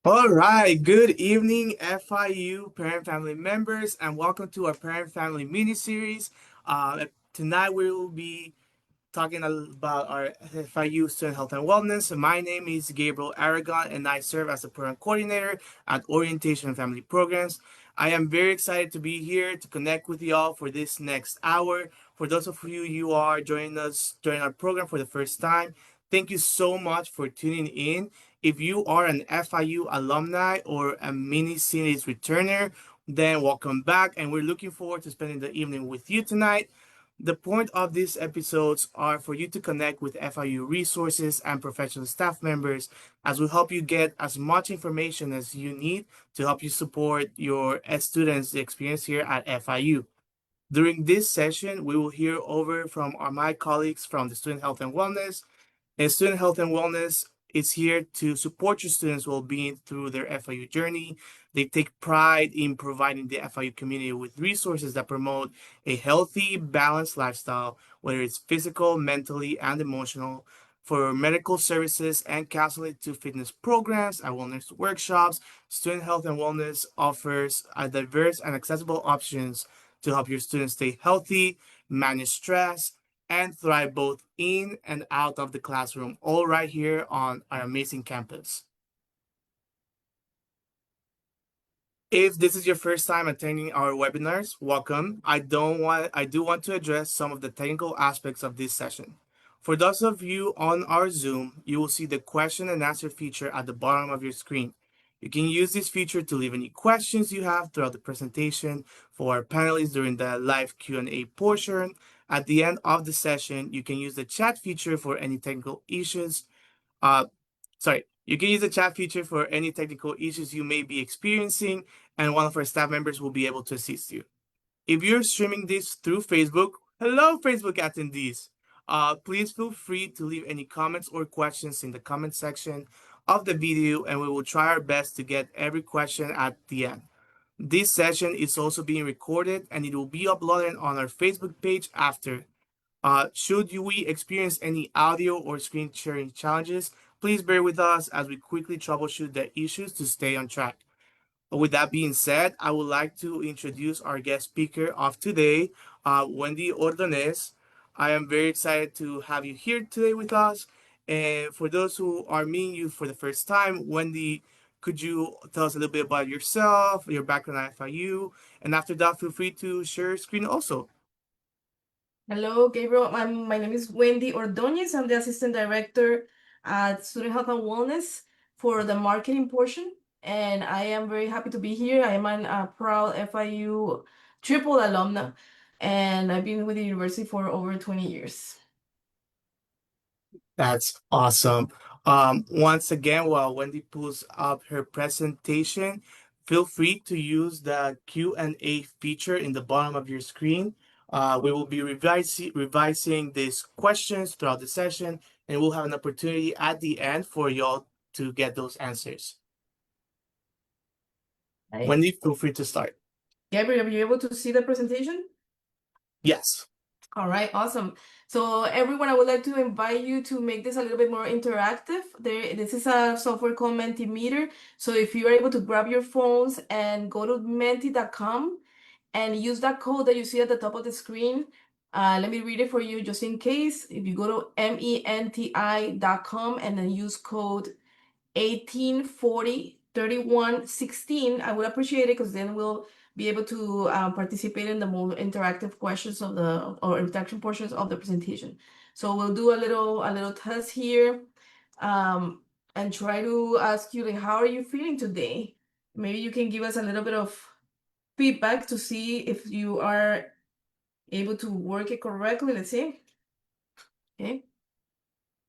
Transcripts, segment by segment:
All right, good evening, FIU parent family members, and welcome to our parent family mini series. Tonight we will be talking about our FIU student health and wellness. My name is Gabriel Aragon, and I serve as the program coordinator at Orientation and Family Programs. I am very excited to be here to connect with you all for this next hour. For those of you who are joining us during our program for the first time, thank you so much for tuning in. If you are an FIU alumni or a mini series returner, then welcome back, and we're looking forward to spending the evening with you tonight. The point of these episodes are for you to connect with FIU resources and professional staff members as we help you get as much information as you need to help you support your students' experience here at FIU. During this session, we will hear over from my colleagues from the Student Health and Wellness, and Student Health and Wellness is here to support your students' well-being through their FIU journey. They take pride in providing the FIU community with resources that promote a healthy, balanced lifestyle, whether it's physical, mentally, and emotional. For medical services and counseling to fitness programs and wellness workshops, Student Health and Wellness offers a diverse and accessible options to help your students stay healthy, manage stress, and thrive both in and out of the classroom, all right here on our amazing campus. If this is your first time attending our webinars, welcome. I do want to address some of the technical aspects of this session. For those of you on our Zoom, you will see the question and answer feature at the bottom of your screen. You can use this feature to leave any questions you have throughout the presentation for our panelists during the live Q&A portion. At the end of the session, you can use the chat feature for any technical issues. You can use the chat feature for any technical issues you may be experiencing, and one of our staff members will be able to assist you. If you're streaming this through Facebook, hello, Facebook attendees. Please feel free to leave any comments or questions in the comment section of the video, and we will try our best to get every question at the end. This session is also being recorded, and it will be uploaded on our Facebook page after. Should we experience any audio or screen sharing challenges, please bear with us as we quickly troubleshoot the issues to stay on track. With that being said, I would like to introduce our guest speaker of today, Wendy Ordonez. I am very excited to have you here today with us. And for those who are meeting you for the first time, Wendy, could you tell us a little bit about yourself, your background at FIU, and after that, feel free to share your screen also. Hello, Gabriel. My name is Wendy Ordonez. I'm the Assistant Director at Student Health and Wellness for the marketing portion. And I am very happy to be here. I am a proud FIU triple alumna, and I've been with the university for over 20 years. That's awesome. Once again, while Wendy pulls up her presentation, feel free to use the Q&A feature in the bottom of your screen. We will be revising these questions throughout the session, and we'll have an opportunity at the end for y'all to get those answers. Right. Wendy, feel free to start. Gabriel, are you able to see the presentation? Yes. All right, awesome. So everyone, I would like to invite you to make this a little bit more interactive. This is a software called Mentimeter. So if you are able to grab your phones and go to menti.com and use that code that you see at the top of the screen. Let me read it for you just in case. If you go to menti.com and then use code 18403116, I would appreciate it because then we'll be able to participate in the more interactive questions of the or interaction portions of the presentation. So we'll do a little test here, and try to ask you like, how are you feeling today? Maybe you can give us a little bit of feedback to see if you are able to work it correctly. Let's see. Okay.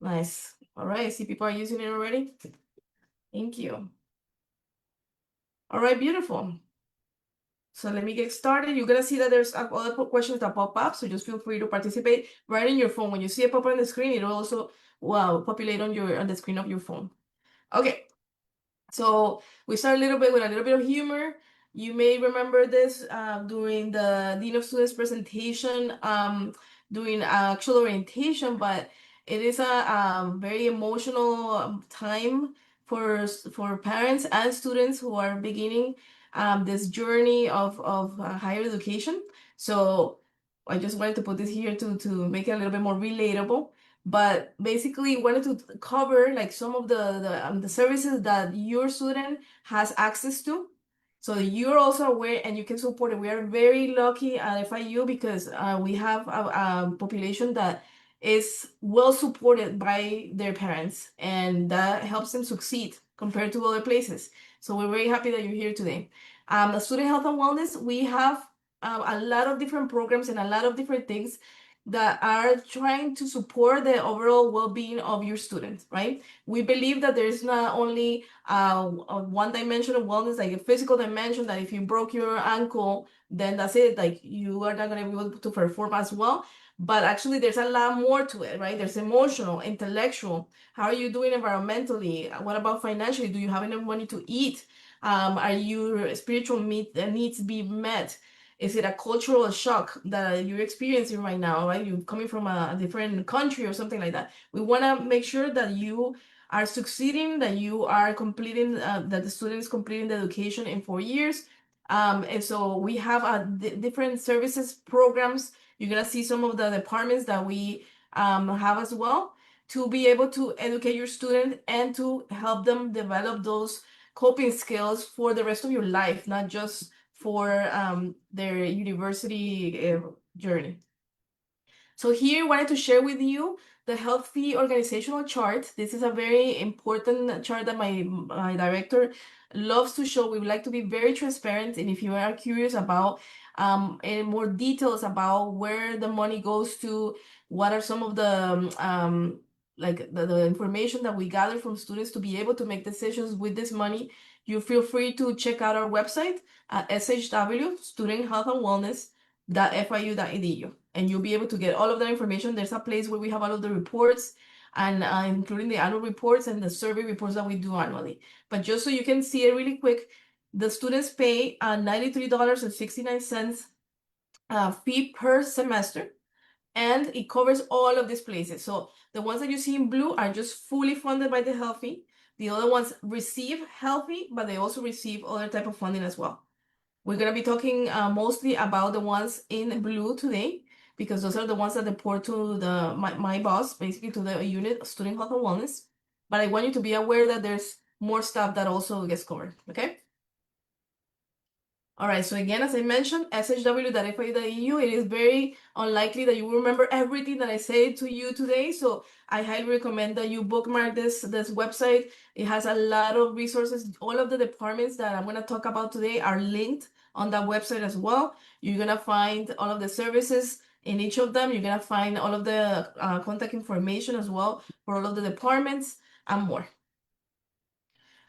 Nice. All right. I see people are using it already. Thank you. All right, beautiful. So let me get started. You're gonna see that there's other questions that pop up, so just feel free to participate right in your phone. When you see a pop up on the screen, it'll also populate on the screen of your phone. Okay. So we start a little bit with a little bit of humor. You may remember this during the Dean of Students presentation during actual orientation, but it is a very emotional time for parents and students who are beginning this journey of higher education. So I just wanted to put this here to make it a little bit more relatable. But basically, wanted to cover like some of the services that your student has access to, so that you're also aware and you can support it. We are very lucky at FIU because we have a population that is well supported by their parents, and that helps them succeed compared to other places. So we're very happy that you're here today. The student health and wellness, we have a lot of different programs and a lot of different things that are trying to support the overall well-being of your students, right? We believe that there's not only a one dimension of wellness, like a physical dimension, that if you broke your ankle, then that's it, like you are not going to be able to perform as well. But actually, there's a lot more to it, right? There's emotional, intellectual. How are you doing environmentally? What about financially? Do you have enough money to eat? Are your spiritual needs being met? Is it a cultural shock that you're experiencing right now, right? You're coming from a different country or something like that. We want to make sure that you are succeeding, that you are completing, that the student is completing the education in 4 years. And so we have different services, programs. You're gonna see some of the departments that we have as well, to be able to educate your student and to help them develop those coping skills for the rest of your life, not just for their university journey. So here, I wanted to share with you the healthy organizational chart. This is a very important chart that my director loves to show. We would like to be very transparent, and if you are curious about any more details about where the money goes to, what are some of the like the information that we gather from students to be able to make decisions with this money, you feel free to check out our website at SHW Student Health and Wellness .fiu.edu, and you'll be able to get all of that information. There's a place where we have all of the reports, and including the annual reports and the survey reports that we do annually. But just so you can see it really quick, the students pay $93.69 fee per semester, and it covers all of these places. So the ones that you see in blue are just fully funded by the Healthy. The other ones receive Healthy, but they also receive other type of funding as well. We're going to be talking mostly about the ones in blue today, because those are the ones that report to my boss, basically to the unit of Student Health and Wellness. But I want you to be aware that there's more stuff that also gets covered, okay? All right, so again, as I mentioned, shw.fiu.edu, it is very unlikely that you will remember everything that I say to you today. So I highly recommend that you bookmark this website. It has a lot of resources. All of the departments that I'm going to talk about today are linked on that website as well. You're going to find all of the services in each of them. You're going to find all of the contact information as well for all of the departments and more.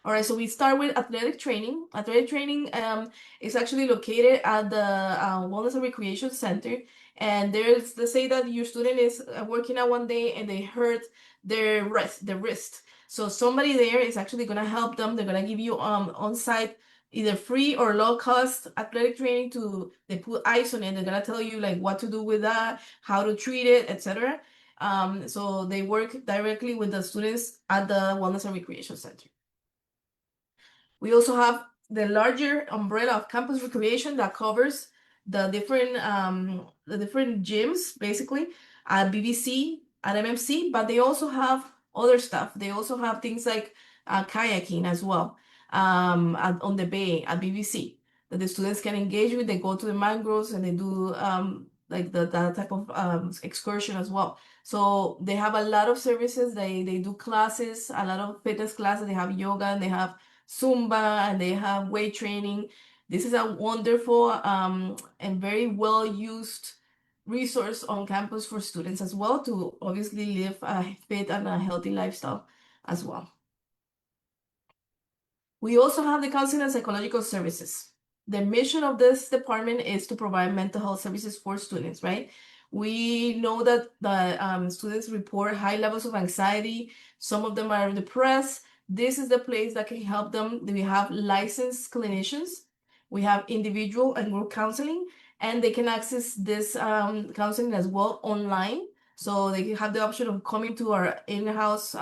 All right, so we start with athletic training. Athletic training is actually located at the Wellness and Recreation Center. And let's say that your student is working out one day and they hurt their wrist. So somebody there is actually gonna help them. They're gonna give you on-site either free or low-cost athletic training. They put ice on it. They're gonna tell you like what to do with that, how to treat it, etc. So they work directly with the students at the Wellness and Recreation Center. We also have the larger umbrella of campus recreation that covers the different gyms, basically, at BBC, at MMC, but they also have other stuff. They also have things like kayaking as well, on the bay at BBC, that the students can engage with. They go to the mangroves and they do like that type of excursion as well. So they have a lot of services. They do classes, a lot of fitness classes. They have yoga and they have Zumba and they have weight training. This is a wonderful and very well used resource on campus for students as well, to obviously live a fit and a healthy lifestyle as well. We also have the counseling and psychological services. The mission of this department is to provide mental health services for students, right? We know that the students report high levels of anxiety. Some of them are depressed. This is the place that can help them. We have licensed clinicians. We have individual and group counseling, and they can access this counseling as well online. So they have the option of coming to our in-house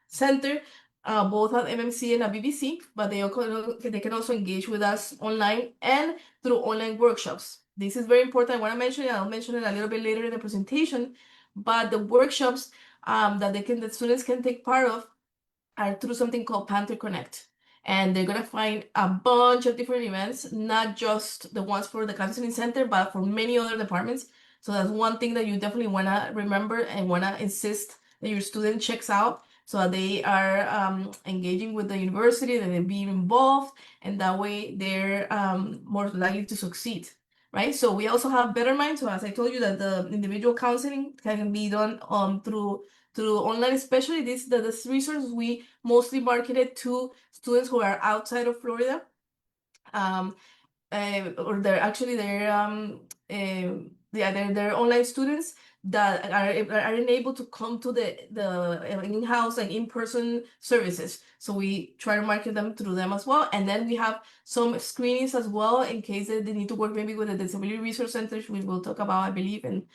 center both at MMC and at BBC, but they can also engage with us online and through online workshops. This is very important. I want to mention it. I'll mention it a little bit later in the presentation, but the workshops that the students can take part of are through something called Panther Connect. And they're gonna find a bunch of different events, not just the ones for the counseling center, but for many other departments. So that's one thing that you definitely wanna remember and wanna insist that your student checks out so that they are engaging with the university, that they're being involved, and that way they're more likely to succeed. Right. So we also have Better Mind. So as I told you that the individual counseling can be done through online, especially this resource we mostly marketed to students who are outside of Florida. Um, or they're online students that are unable to come to the in-house like in-person services. So we try to market them through them as well. And then we have some screenings as well in case they need to work maybe with the disability resource centers, which we'll talk about, I believe, and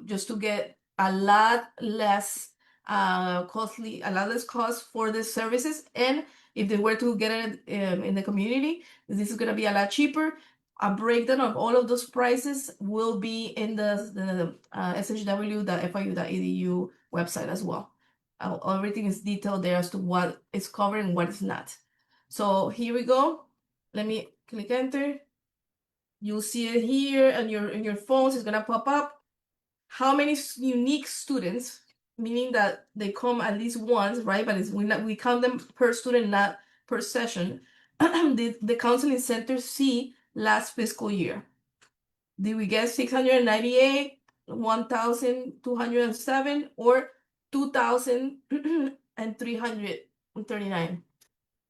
just to get a lot less costly, a lot less cost for the services. And if they were to get it in the community, this is going to be a lot cheaper. A breakdown of all of those prices will be in the shw.fiu.edu website as well. Everything is detailed there as to what is covered and what is not. So here we go. Let me click enter. You'll see it here on your phones. It's gonna pop up. How many unique students, meaning that they come at least once, right? But we count them per student, not per session. The counseling centers see last fiscal year. Did we get 698, 1,207, or 2,339?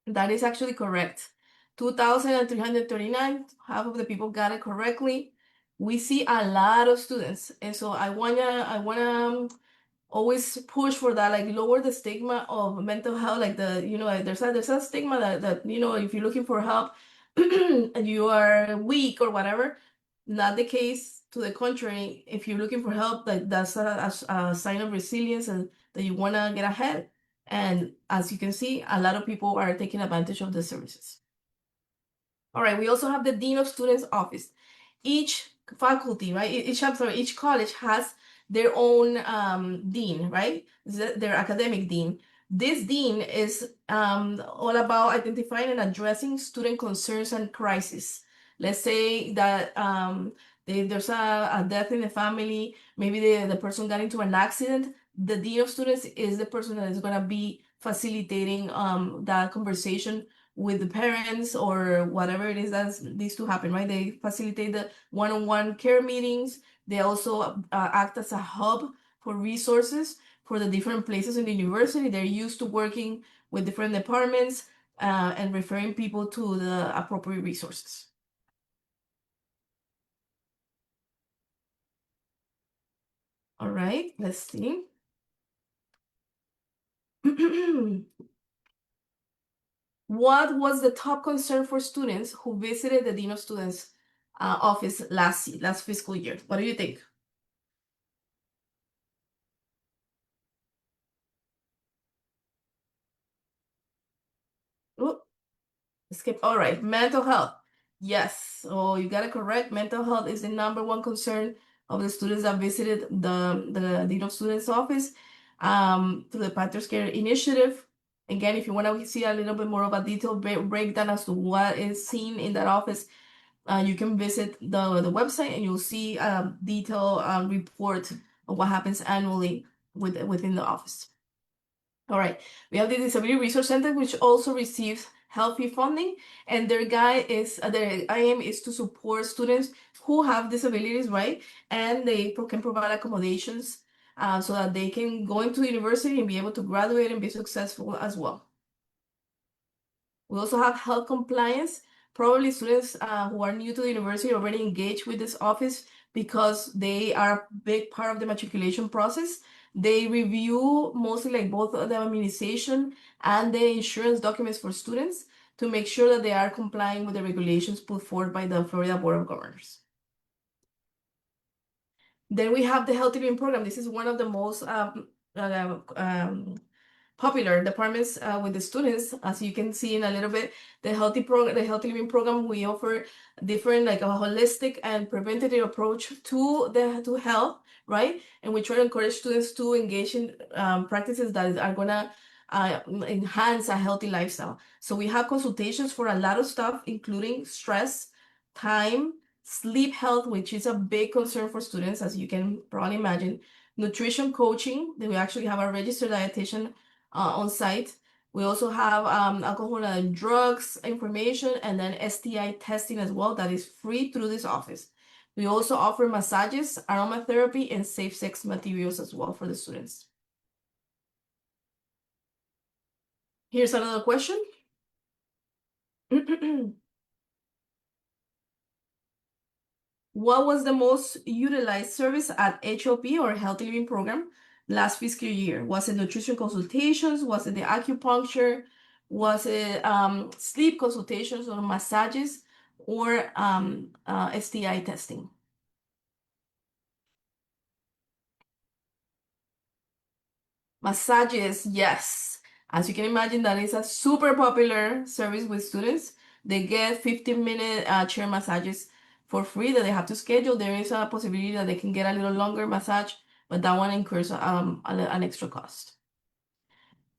That is actually correct. 2,339. Half of the people got it correctly. We see a lot of students, and so I wanna always push for that, like lower the stigma of mental health, like like, there's a stigma that if you're looking for help and you are weak or whatever. Not the case. To the contrary, if you're looking for help, that's a sign of resilience and that you want to get ahead. And as you can see, a lot of people are taking advantage of the services. All right, we also have the Dean of Students office. Each faculty, right? Each college has their own dean, right? Their academic dean. This dean is all about identifying and addressing student concerns and crises. Let's say that there's a death in the family, maybe the person got into an accident. The dean of students is the person that is going to be facilitating that conversation with the parents or whatever it is that needs to happen, right? They facilitate the one-on-one care meetings. They also act as a hub for resources for the different places in the university. They're used to working with different departments and referring people to the appropriate resources. All right, let's see. What was the top concern for students who visited the Dean of Students office last fiscal year? What do you think? Oh, skip. All right, mental health. Yes, so you got it correct. Mental health is the number one concern of the students that visited the Dean of Students office through the Panther Care Initiative. Again, if you want to see a little bit more of a detailed breakdown as to what is seen in that office, you can visit the website and you'll see a detailed report of what happens annually within the office. All right, we have the Disability Resource Center, which also receives healthy funding, and their aim is to support students who have disabilities, right? And they can provide accommodations so that they can go into university and be able to graduate and be successful as well. We also have health compliance. Probably students who are new to the university already engage with this office because they are a big part of the matriculation process. They review mostly like both the immunization and the insurance documents for students to make sure that they are complying with the regulations put forth by the Florida Board of Governors. Then we have the Healthy Living Program. This is one of the most popular departments with the students. As you can see in a little bit, the healthy living program, we offer different, like a holistic and preventative approach to health, right? And we try to encourage students to engage in practices that are gonna enhance a healthy lifestyle. So we have consultations for a lot of stuff, including stress, time, sleep health, which is a big concern for students, as you can probably imagine, nutrition coaching, that we actually have a registered dietitian on site. We also have alcohol and drugs information, and then STI testing as well, that is free through this office. We also offer massages, aromatherapy, and safe sex materials as well for the students. Here's another question. What was the most utilized service at HOP or Healthy Living Program last fiscal year? Was it nutrition consultations? Was it the acupuncture? Was it sleep consultations or massages or STI testing? Massages, yes. As you can imagine, that is a super popular service with students. They get 15-minute chair massages for free that they have to schedule. There is a possibility that they can get a little longer massage, but that one incurs an extra cost.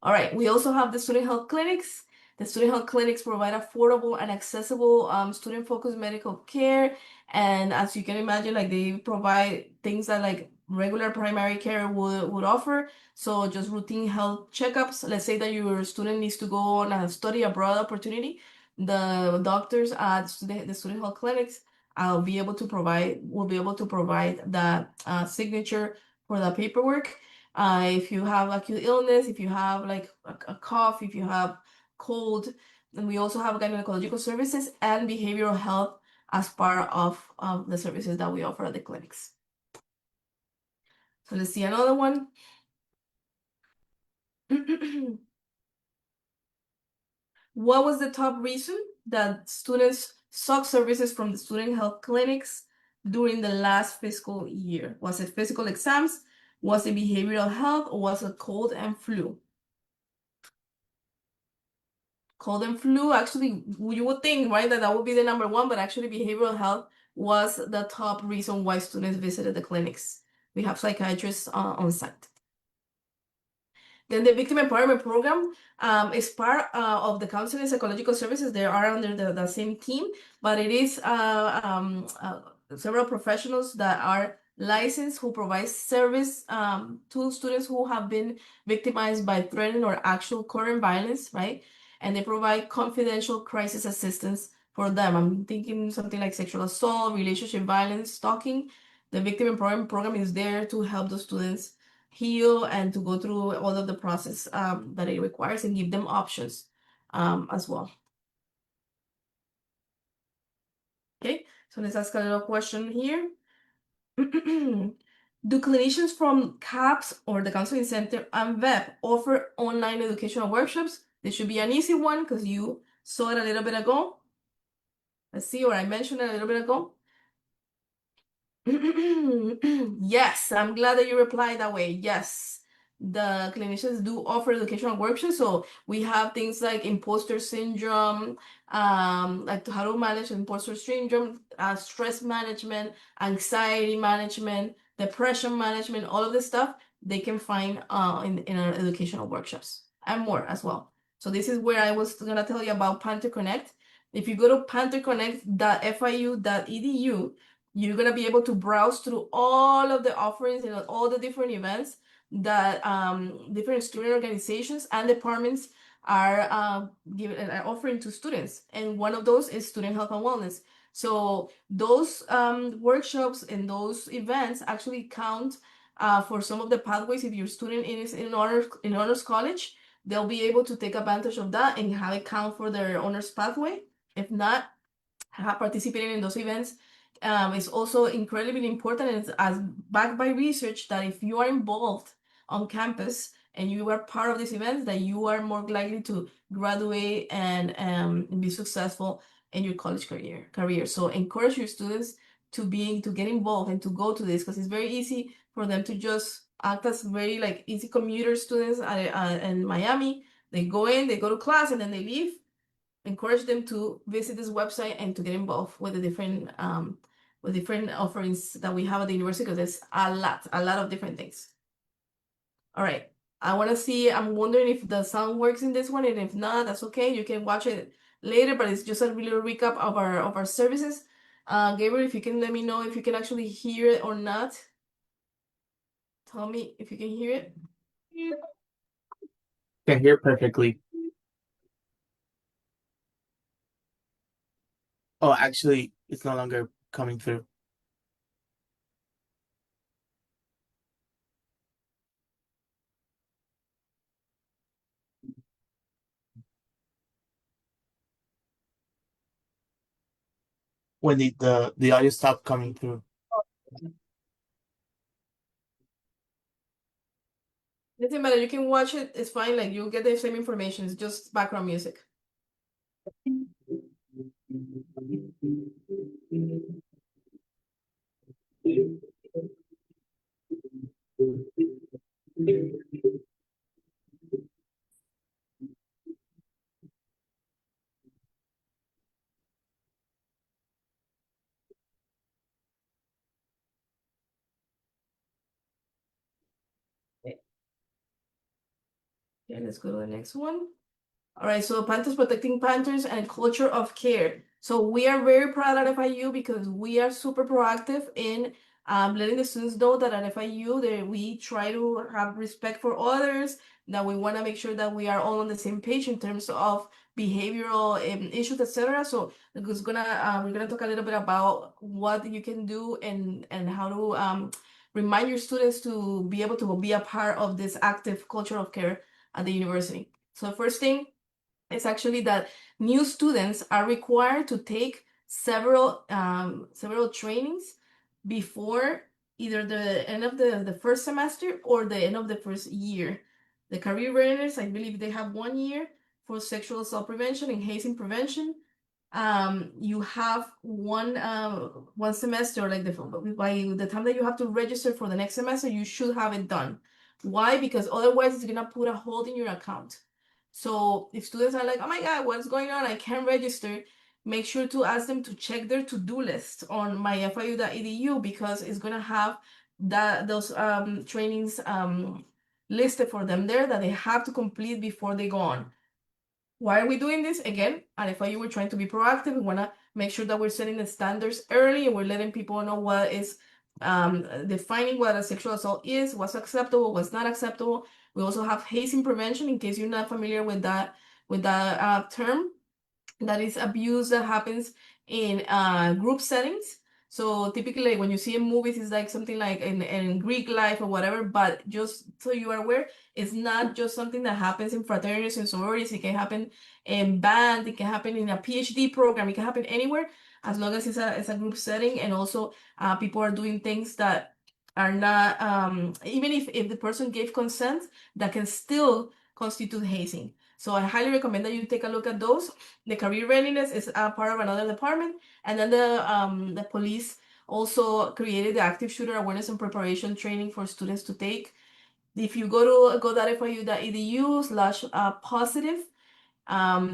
All right, we also have the student health clinics. The student health clinics provide affordable and accessible student-focused medical care. And as you can imagine, like they provide things that like regular primary care would offer. So just routine health checkups. Let's say that your student needs to go on a study abroad opportunity. The doctors at the student health clinics will be able to provide that signature for the paperwork. If you have acute illness, if you have like a cough, if you have cold, and we also have gynecological services and behavioral health as part of the services that we offer at the clinics. So let's see another one. What was the top reason that students sought services from the student health clinics during the last fiscal year? Was it physical exams? Was it behavioral health? Or was it cold and flu? Cold and flu, actually, you would think, right, that would be the number one, but actually behavioral health was the top reason why students visited the clinics. We have psychiatrists on site. Then the victim empowerment program is part of the counseling and psychological services. They are under the same team, but it is several professionals that are licensed who provide service to students who have been victimized by threatened or actual current violence, right? And they provide confidential crisis assistance for them. I'm thinking something like sexual assault, relationship violence, stalking. The victim empowerment program is there to help the students heal and to go through all of the process that it requires and give them options as well. Okay, so let's ask a little question here. Do clinicians from CAPS or the Counseling Center and VEP offer online educational workshops? This should be an easy one because you saw it a little bit ago. Let's see, or I mentioned it a little bit ago. Yes, I'm glad that you replied that way. Yes, the clinicians do offer educational workshops. So we have things like imposter syndrome, like how to manage imposter syndrome, stress management, anxiety management, depression management, all of this stuff they can find in our educational workshops and more as well. So this is where I was gonna tell you about Panther Connect. If you go to pantherconnect.fiu.edu, you're going to be able to browse through all of the offerings and all the different events that different student organizations and departments are offering to students. And one of those is student health and wellness. So those workshops and those events actually count for some of the pathways. If your student is in honors college, they'll be able to take advantage of that and have it count for their honors pathway. If not, participating in those events is also incredibly important, and it's as backed by research that if you are involved on campus and you are part of these events, that you are more likely to graduate and be successful in your college career. So encourage your students to get involved and to go to this, because it's very easy for them to just act as very like easy commuter students in Miami. They go in, they go to class, and then they leave. Encourage them to visit this website and to get involved with different offerings that we have at the university because there's a lot of different things. All right. I want to see, I'm wondering if the sound works in this one, and if not, that's okay. You can watch it later, but it's just a little recap of our services. Gabriel, if you can let me know if you can actually hear it or not. Tell me if you can hear it. Can hear perfectly. Oh, actually, it's no longer coming through. When the audio stopped coming through. Doesn't matter. You can watch it. It's fine. Like you'll get the same information. It's just background music. Okay, let's go to the next one. All right, so Panthers protecting Panthers and culture of care. So we are very proud at FIU because we are super proactive in letting the students know that at FIU that we try to have respect for others, that we want to make sure that we are all on the same page in terms of behavioral issues, etc. So we're gonna talk a little bit about what you can do and how to remind your students to be able to be a part of this active culture of care at the university. So first thing is actually that new students are required to take several trainings before either the end of the first semester or the end of the first year. The career readiness, I believe they have 1 year for sexual assault prevention and hazing prevention. You have one semester, like by the time that you have to register for the next semester, you should have it done. Why? Because otherwise it's gonna put a hold in your account. So if students are like, oh my God, what's going on? I can't register. Make sure to ask them to check their to-do list on myfiu.edu because it's gonna have those trainings listed for them there that they have to complete before they go on. Why are we doing this? Again, at FIU, we're trying to be proactive. We want to make sure that we're setting the standards early and we're letting people know what is defining what a sexual assault is, what's acceptable, what's not acceptable. We also have hazing prevention in case you're not familiar with that term. That is abuse that happens in group settings. So typically, like when you see in movies, it's like something like in Greek life or whatever. But just so you are aware, it's not just something that happens in fraternities and sororities. It can happen in band. It can happen in a PhD program. It can happen anywhere as long as it's a group setting. And also, people are doing things that are not even if the person gave consent, that can still constitute hazing. So I highly recommend that you take a look at those. The career readiness is a part of another department, and then the police also created the active shooter awareness and preparation training for students to take. If you go to go.fiu.edu/positive,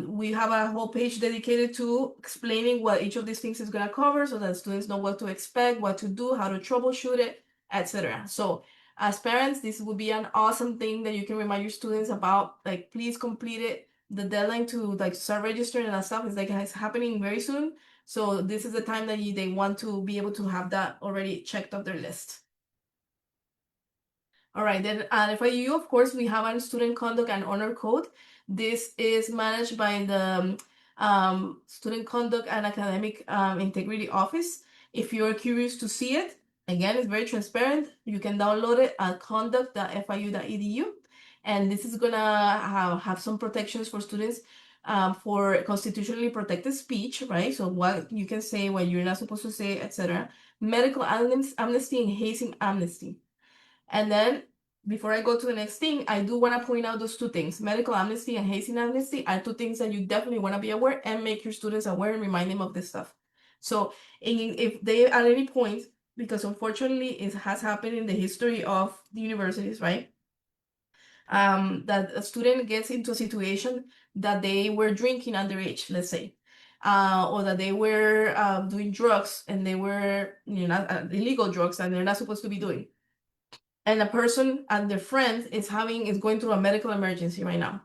we have a whole page dedicated to explaining what each of these things is going to cover so that students know what to expect, what to do, how to troubleshoot it, etc. So as parents, this would be an awesome thing that you can remind your students about. Like, please complete it. The deadline to like start registering and that stuff is like it's happening very soon. So this is the time that they want to be able to have that already checked off their list. All right, then at FIU, of course, we have our student conduct and honor code. This is managed by the Student Conduct and Academic Integrity Office. If you're curious to see it, again, it's very transparent. You can download it at conduct.fiu.edu. And this is gonna have some protections for students for constitutionally protected speech, right? So what you can say, what you're not supposed to say, etc. Medical amnesty and hazing amnesty. And then before I go to the next thing, I do want to point out those two things. Medical amnesty and hazing amnesty are two things that you definitely want to be aware and make your students aware and remind them of this stuff. So if they at any point because unfortunately it has happened in the history of the universities, right? That a student gets into a situation that they were drinking underage, let's say, or that they were doing drugs and they were, illegal drugs and they're not supposed to be doing. And a person and their friend is going through a medical emergency right now.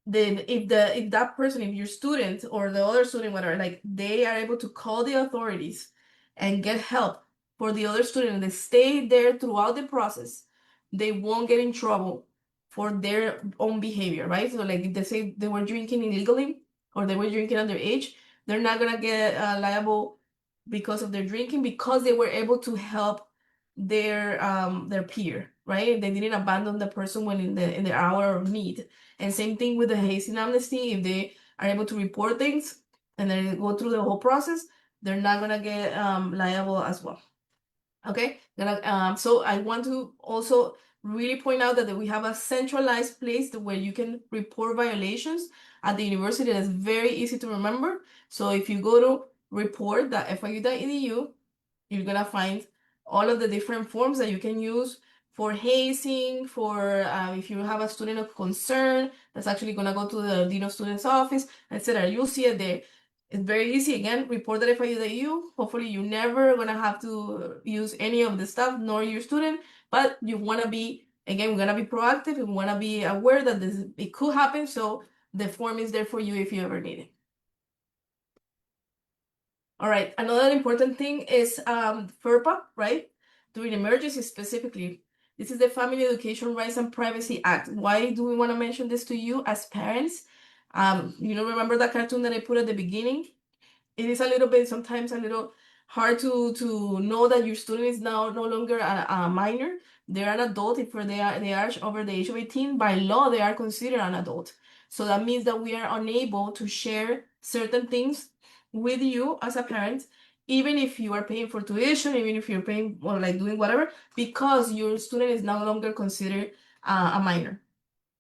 Then if that person, if your student or the other student, whatever, like they are able to call the authorities and get help for the other student and they stay there throughout the process, they won't get in trouble for their own behavior, right? So like if they say they were drinking illegally or they were drinking underage, they're not gonna get liable because of their drinking, because they were able to help their peer, right? They didn't abandon the person when in the hour of need. And same thing with the hazing amnesty. If they are able to report things and then go through the whole process, they're not gonna get liable as well. Okay, so I want to also really point out that we have a centralized place where you can report violations at the university. That's very easy to remember. So if you go to report.fiu.edu, you're gonna find all of the different forms that you can use for hazing, for if you have a student of concern, that's actually gonna go to the Dean of Students office, etc. You'll see it there. It's very easy. Again, report at FIU.edu. Hopefully you're never gonna have to use any of the stuff, nor your student, but you wanna be, again, we're gonna be proactive. We wanna be aware that it could happen, so the form is there for you if you ever need it. All right, another important thing is FERPA, right? During emergencies specifically. This is the Family Education Rights and Privacy Act. Why do we want to mention this to you as parents? Remember that cartoon that I put at the beginning? It is a little bit, sometimes a little hard to know that your student is now no longer a minor. They're an adult. If they are over the age of 18, by law they are considered an adult. So that means that we are unable to share certain things with you as a parent, even if you are paying for tuition, even if you're paying or like doing whatever, because your student is no longer considered a minor,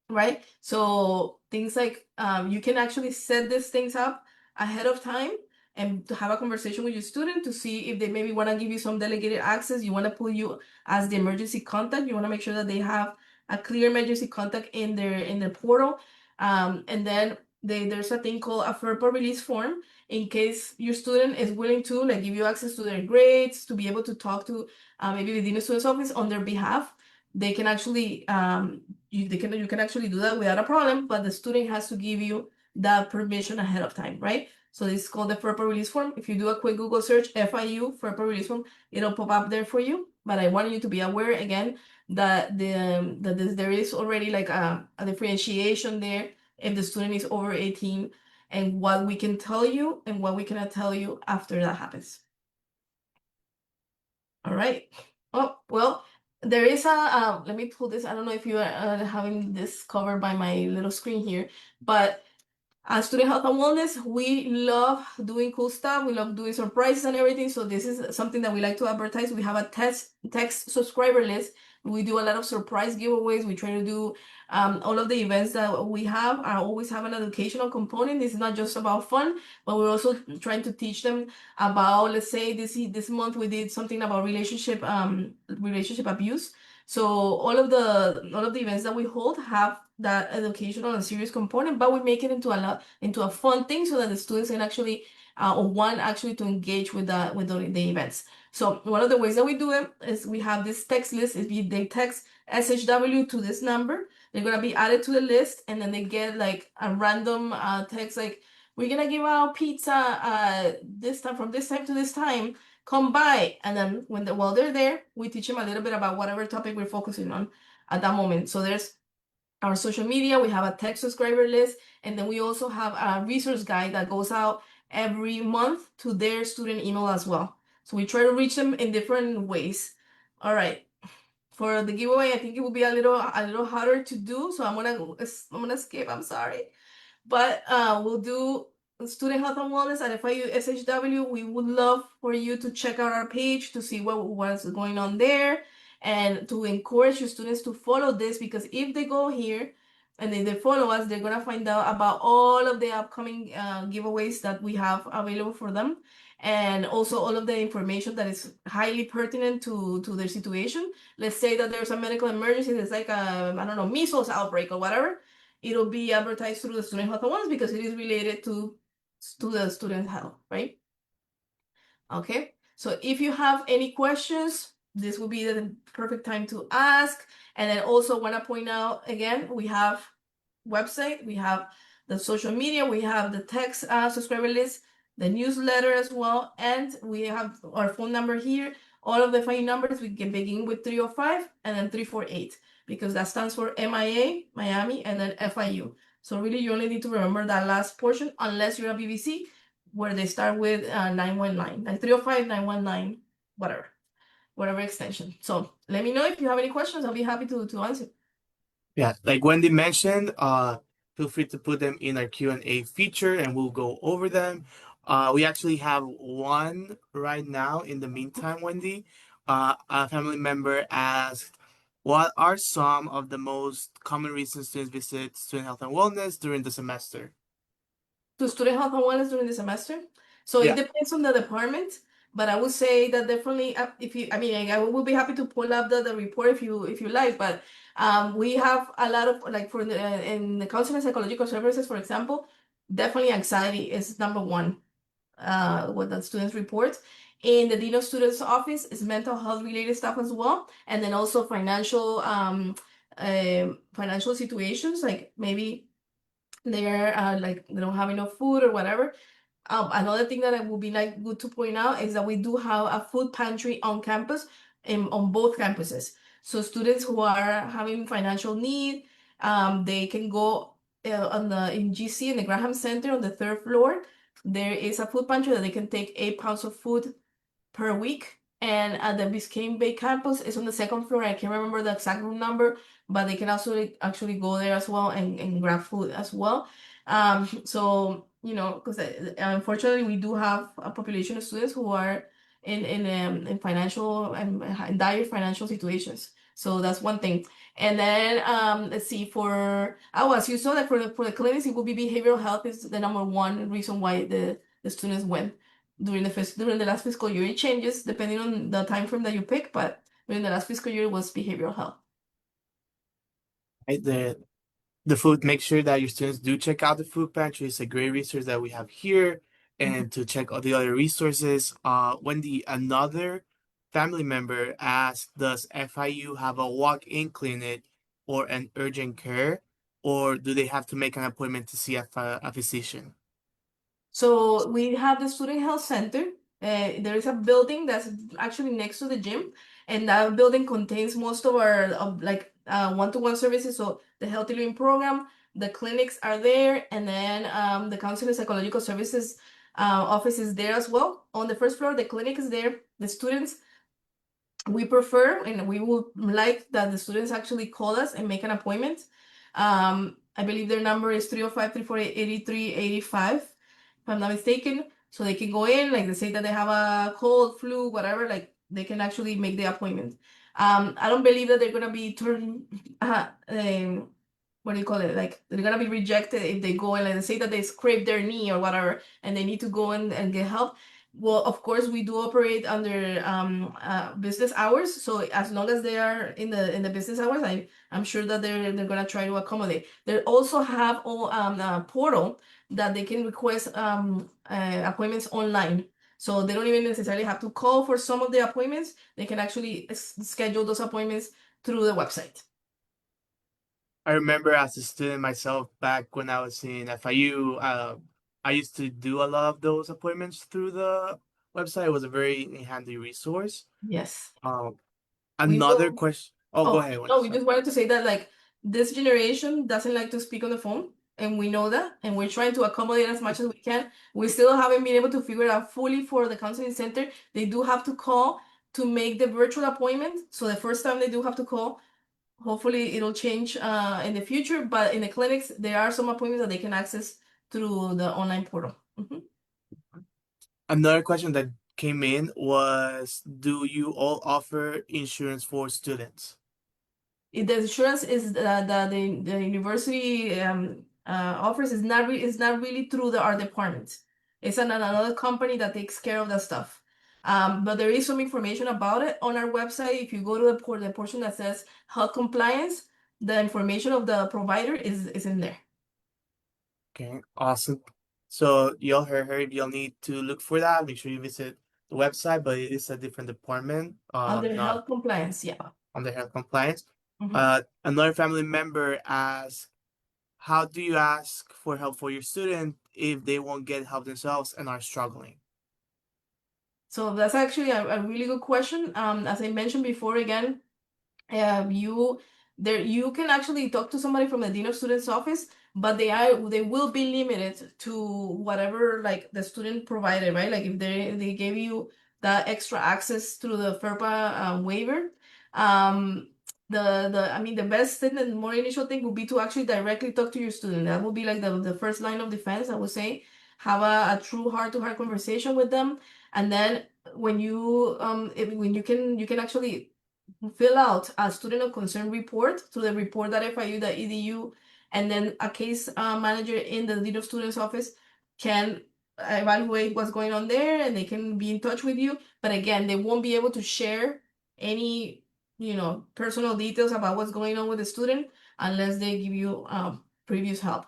right? So things like you can actually set these things up ahead of time and to have a conversation with your student to see if they maybe want to give you some delegated access. You want to put you as the emergency contact. You want to make sure that they have a clear emergency contact in their portal. And then there's a thing called a FERPA release form in case your student is willing to like give you access to their grades, to be able to talk to maybe within the student's office on their behalf. They can actually you can actually do that without a problem, but the student has to give you that permission ahead of time, right? So this is called the FERPA release form. If you do a quick Google search, FIU FERPA release form, it'll pop up there for you. But I want you to be aware again that there is already like a differentiation there if the student is over 18 and what we can tell you and what we cannot tell you after that happens. All right. Oh, well, there is let me pull this. I don't know if you are having this covered by my little screen here, but Student Health and Wellness, we love doing cool stuff. We love doing surprises and everything. So this is something that we like to advertise. We have a text subscriber list. We do a lot of surprise giveaways. We try to do all of the events that we have are always have an educational component. This is not just about fun, but we're also trying to teach them about, let's say this month we did something about relationship abuse. So all of the events that we hold have that educational and serious component, but we make it into a fun thing so that the students can actually or want actually to engage with the events. So one of the ways that we do it is we have this text list. If they text SHW to this number, they're gonna be added to the list, and then they get like a random text like, we're gonna give out pizza this time from this time to this time, come by. And then while they're there, we teach them a little bit about whatever topic we're focusing on at that moment. So there's our social media, we have a text subscriber list, and then we also have a resource guide that goes out every month to their student email as well. So we try to reach them in different ways. All right. For the giveaway, I think it will be a little harder to do, so I'm gonna skip. I'm sorry. But we'll do Student Health and Wellness at FIU SHW. We would love for you to check out our page to see what's going on there and to encourage your students to follow this, because if they go here, and if they follow us, they're gonna find out about all of the upcoming giveaways that we have available for them, and also all of the information that is highly pertinent to their situation. Let's say that there's a medical emergency, there's like a, I don't know, measles outbreak or whatever. It'll be advertised through the student health awareness because it is related to the student health, right? Okay, so if you have any questions, this will be the perfect time to ask. And then also want to point out again, we have website, we have the social media, we have the text subscriber list, the newsletter as well, and we have our phone number here. All of the phone numbers we can begin with 305 and then 348 because that stands for MIA, Miami, and then FIU. So really, you only need to remember that last portion unless you're a BBC where they start with 919, like 305, 919, whatever extension. So let me know if you have any questions. I'll be happy to answer. Yeah, like Wendy mentioned, feel free to put them in our Q&A feature and we'll go over them. We actually have one right now in the meantime, Wendy. A family member asked, what are some of the most common reasons students visit student health and wellness during the semester? To student health and wellness during the semester. So it Yeah. depends on the department, but I would say that definitely if you, I mean, I will be happy to pull up the report if you like, but we have a lot of like for the in the counseling and psychological services, for example, definitely anxiety is number one. What the students report. In the dean of students office is mental health related stuff as well, and then also financial situations like maybe they're like they don't have enough food or whatever. Another thing that I would be like good to point out is that we do have a food pantry on campus on both campuses. So students who are having financial need, they can go on the in GC in the Graham Center on the third floor. There is a food pantry that they can take 8 pounds of food per week. And at the Biscayne Bay campus is on the second floor. I can't remember the exact room number, but they can also actually go there as well and grab food as well. So you know, because unfortunately we do have a population of students who are in financial and in dire financial situations. So that's one thing. And then let's see for as you saw that for the clinics, it will be behavioral health is the number one reason why the students went during the last fiscal year. It changes depending on the time frame that you pick, but during the last fiscal year it was behavioral health. Right, the food, make sure that your students do check out the food pantry. It's a great resource that we have here, Mhm. and to check all the other resources. Wendy, another family member asked, does FIU have a walk-in clinic or an urgent care, or do they have to make an appointment to see a physician? So we have the student health center. There is a building that's actually next to the gym, and that building contains most of our like one-to-one services. So the healthy living program, the clinics are there, and then the counseling and psychological services office is there as well. On the first floor, the clinic is there. The students we prefer and we would like that the students actually call us and make an appointment. I believe their number is 305 348 8385, if I'm not mistaken. So they can go in, like they say that they have a cold, flu, whatever, like they can actually make the appointment. I don't believe that they're gonna be turned what do you call it? Like they're gonna be rejected if they go and like, they say that they scraped their knee or whatever and they need to go in and get help. Well, of course, we do operate under business hours. So as long as they are in the business hours, I'm sure that they're gonna try to accommodate. They also have all a portal that they can request appointments online. So they don't even necessarily have to call for some of the appointments. They can actually schedule those appointments through the website. I remember as a student myself back when I was in FIU, I used to do a lot of those appointments through the website. It was a very handy resource. Yes. Um, We Another will. question. Oh, go Oh, ahead, Wendy. no, we Sorry. just wanted to say that like this generation doesn't like to speak on the phone, and we know that, and we're trying to accommodate as much as we can. We still haven't been able to figure it out fully for the counseling center. They do have to call to make the virtual appointment. So the first time they do have to call. Hopefully it'll change in the future, but in the clinics there are some appointments that they can access through the online portal. Mhm. Another question that came in was, do you all offer insurance for students? If the insurance is the university offers is not really through our department. It's another company that takes care of that stuff. But there is some information about it on our website. If you go to the portion that says health compliance, the information of the provider is in there. Okay, awesome. So y'all heard you'll need to look for that. Make sure you visit the website, but it is a different department, Under not health compliance, yeah. on the health compliance. Mhm. Another family member asks, how do you ask for help for your student if they won't get help themselves and are struggling? So that's actually a really good question. As I mentioned before, again, you there you can actually talk to somebody from the dean of students office, but they will be limited to whatever like the student provided, right? Like if they gave you that extra access through the FERPA waiver, um the I mean the best thing and more initial thing would be to actually directly talk to your student. That would be like the first line of defense, I would say. Have a true heart-to-heart conversation with them, and then when when you can actually fill out a student of concern report to the report.fiu.edu, and then a case manager in the lead of students office can evaluate what's going on there, and they can be in touch with you. But again, they won't be able to share any, personal details about what's going on with the student unless they give you previous help.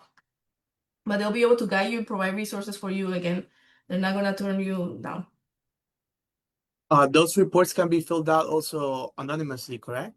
But they'll be able to guide you and provide resources for you. Again, they're not going to turn you down. Those reports can be filled out also anonymously, correct?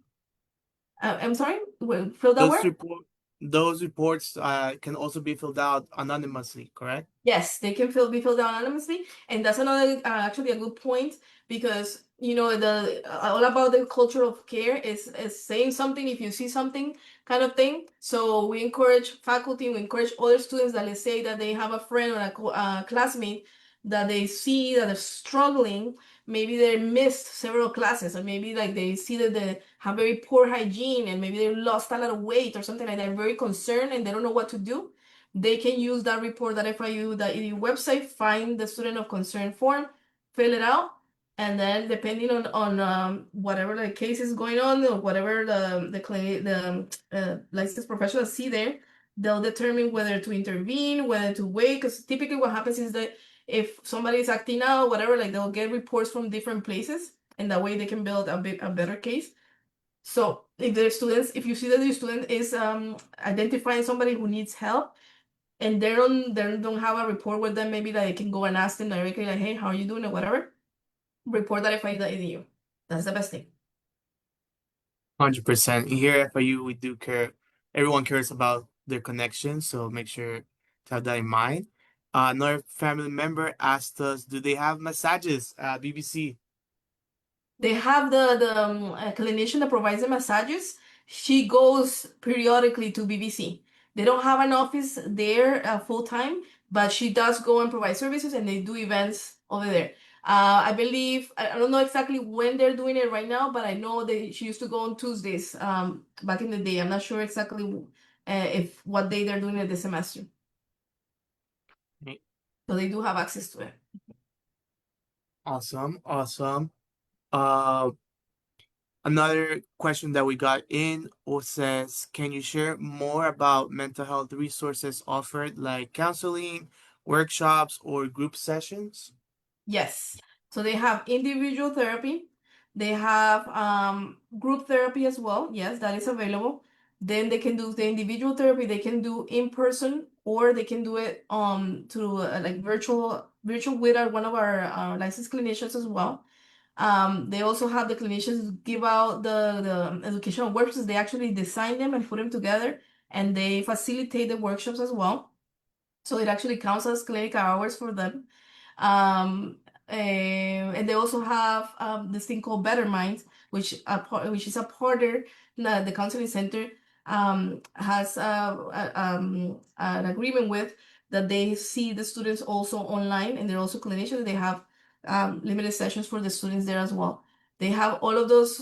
I'm sorry, fill that Those where? report those reports can also be filled out anonymously, correct? Yes, they can be filled out anonymously, and that's another actually a good point because the all about the culture of care is saying something if you see something kind of thing. So we encourage faculty, we encourage other students that let's say that they have a friend or a classmate that they see that they're struggling. Maybe they missed several classes, or maybe like they see that they have very poor hygiene, and maybe they lost a lot of weight or something like that. They're very concerned and they don't know what to do. They can use that report, that FIU.edu website, find the student of concern form, fill it out, and then depending on whatever the case is going on or whatever the licensed professionals see there, they'll determine whether to intervene, whether to wait. Because typically what happens is that if somebody is acting out, whatever, like they'll get reports from different places, and that way they can build a better case. So if you see that your student is identifying somebody who needs help, and they don't have a report with them, maybe that they can go and ask them directly, like, hey, how are you doing, or whatever. Report that FI.edu. That's the best thing. 100%. Here at FIU, we do care. Everyone cares about their connections, so make sure to have that in mind. Another family member asked us, do they have massages at BBC? They have a clinician that provides the massages. She goes periodically to BBC. They don't have an office there full time, but she does go and provide services, and they do events over there. I believe I don't know exactly when they're doing it right now, but I know that she used to go on Tuesdays back in the day. I'm not sure exactly if what day they're doing it this semester. Okay, So they do have access to it. awesome, awesome. Uh, Another question that we got in says, can you share more about mental health resources offered, like counseling, workshops, or group sessions? Yes. So they have individual therapy. They have group therapy as well. Yes, that is available. Then they can do the individual therapy. They can do in person, or they can do it through like virtual with one of our licensed clinicians as well. They also have the clinicians give out the educational workshops. They actually design them and put them together, and they facilitate the workshops as well. So it actually counts as clinical hours for them. And they also have this thing called Better Minds, which is a partner that the counseling center has an agreement with, that they see the students also online, and they're also clinicians. They have limited sessions for the students there as well. They have all of those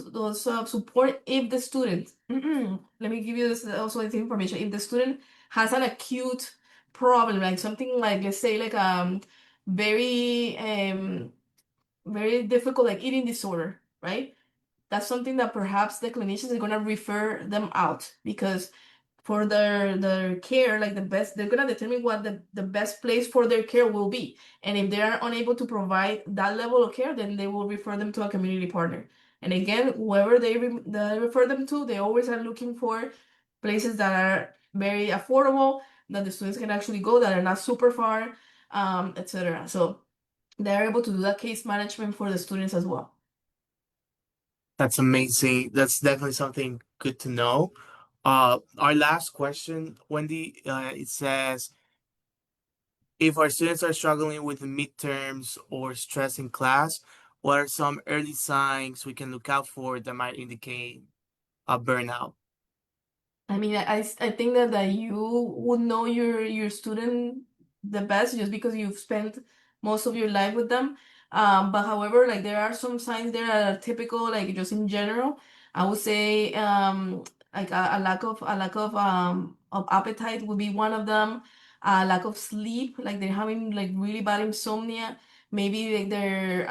support if the student. Let me give you this also this information. If the student has an acute problem, like something like, let's say, like very very difficult, like eating disorder, right? that's something that perhaps the clinicians are going to refer them out, because for their care, like the best, they're gonna determine what the best place for their care will be. And if they are unable to provide that level of care, then they will refer them to a community partner. And again, whoever they refer them to, they always are looking for places that are very affordable, that the students can actually go, that are not super far, etc. So they're able to do that case management for the students as well. That's amazing. That's definitely something good to know. Our last question, Wendy, it says, if our students are struggling with midterms or stress in class, what are some early signs we can look out for that might indicate a burnout? I mean, I think that you would know your student the best just because you've spent most of your life with them. But however, like there are some signs there that are typical, like just in general. I would say like a lack of appetite would be one of them. Lack of sleep, like they're having like really bad insomnia. Maybe like their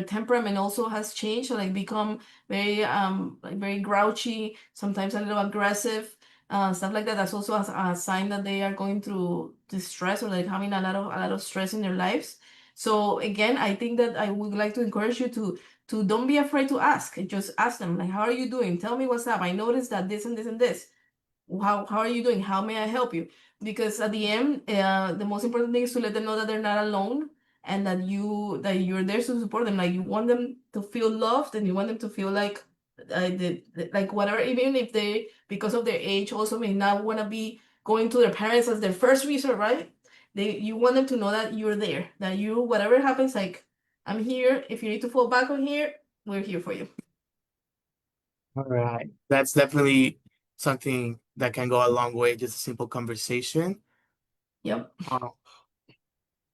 temperament also has changed, so like become very grouchy, sometimes a little aggressive, stuff like that. That's also a sign that they are going through distress, or like having a lot of stress in their lives. So again, I think that I would like to encourage you to don't be afraid to ask. Just ask them, like, how are you doing? Tell me what's up. I noticed that this and this and this. How are you doing? How may I help you? Because at the end, the most important thing is to let them know that they're not alone, and that you're there to support them. Like you want them to feel loved, and you want them to feel like like whatever, even if they, because of their age, also may not want to be going to their parents as their first resort, right? You want them to know that you're there, that you, whatever happens, like, I'm here. If you need to fall back on here, we're here for you. All right. That's definitely something that can go a long way, just a simple conversation. Yep. Uh,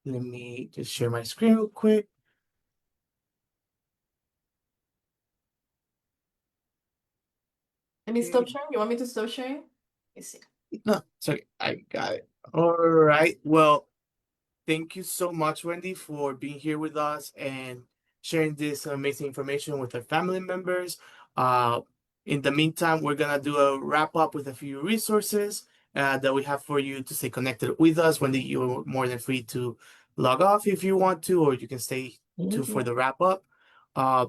Let me just share my screen real quick. Let me stop Okay. sharing. You want me to stop sharing? Let's see. No, sorry, I got it. All right. Well, thank you so much, Wendy, for being here with us and sharing this amazing information with our family members. Uh, in the meantime, we're gonna do a wrap up with a few resources that we have for you to stay connected with us. Wendy, you're more than free to log off if you want to, or you can stay to Thank for you. the wrap up. Uh,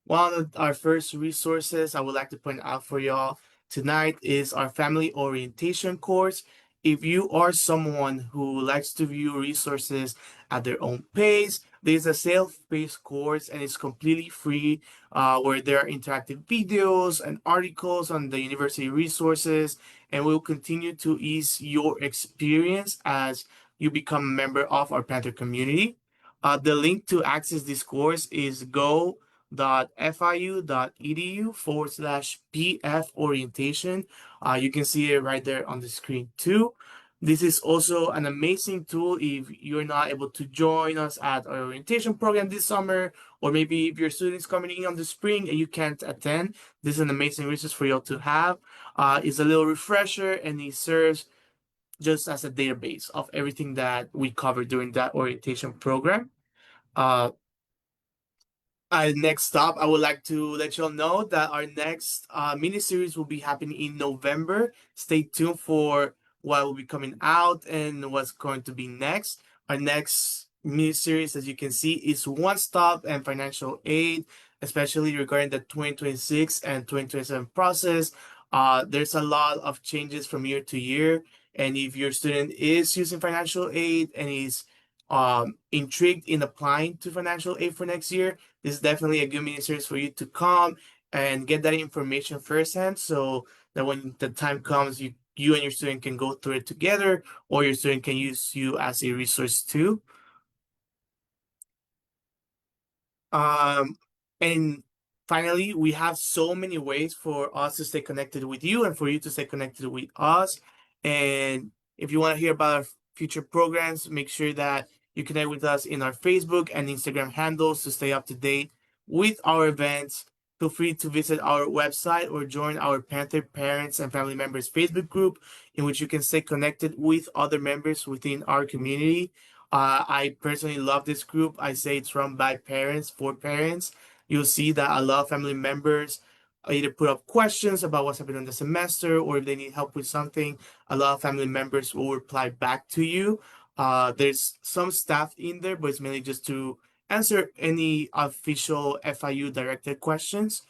One of our first resources I would like to point out for y'all tonight is our family orientation course. If you are someone who likes to view resources at their own pace, there's a self-paced course and it's completely free, where there are interactive videos and articles on the university resources, and will continue to ease your experience as you become a member of our Panther community. The link to access this course is go.fiu.edu/pf orientation. You can see it right there on the screen too. This is also an amazing tool if you're not able to join us at our orientation program this summer, or maybe if your students coming in on the spring and you can't attend. This is an amazing resource for you all to have. It's a little refresher and it serves just as a database of everything that we covered during that orientation program. Uh, Next up, I would like to let you all know that our next mini series will be happening in November. Stay tuned for what will be coming out and what's going to be next. Our next mini series, as you can see, is One Stop and Financial Aid, especially regarding the 2026 and 2027 process. There's a lot of changes from year to year, and if your student is using financial aid and is intrigued in applying to financial aid for next year, this is definitely a good mini series for you to come and get that information firsthand, so that when the time comes, you and your student can go through it together, or your student can use you as a resource too. Um, and finally, we have so many ways for us to stay connected with you and for you to stay connected with us. And if you want to hear about our future programs, make sure that you connect with us in our Facebook and Instagram handles to stay up to date with our events. Feel free to visit our website or join our Panther Parents and Family Members Facebook group, in which you can stay connected with other members within our community. I personally love this group. I say it's run by parents for parents. you'll see that a lot of family members either put up questions about what's happening in the semester, or if they need help with something, a lot of family members will reply back to you. There's some staff in there, but it's mainly just to answer any official FIU directed questions.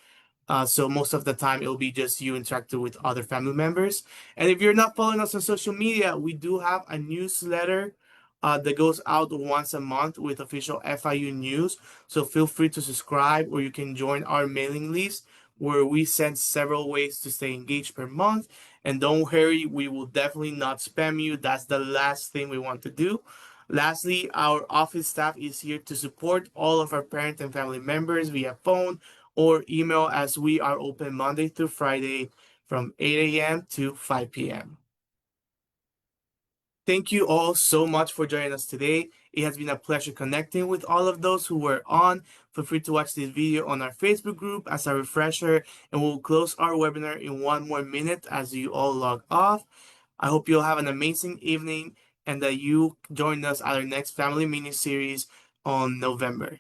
So most of the time it'll be just you interacting with other family members. And if you're not following us on social media, we do have a newsletter that goes out once a month with official FIU news. So feel free to subscribe, or you can join our mailing list where we send several ways to stay engaged per month. And don't worry, we will definitely not spam you. That's the last thing we want to do. Lastly, our office staff is here to support all of our parent and family members via phone or email, as we are open Monday through Friday from 8 a.m. to 5 p.m. Thank you all so much for joining us today. It has been a pleasure connecting with all of those who were on. Feel free to watch this video on our Facebook group as a refresher, and we'll close our webinar in one more minute as you all log off. I hope you'll have an amazing evening and that you join us at our next family mini series on November.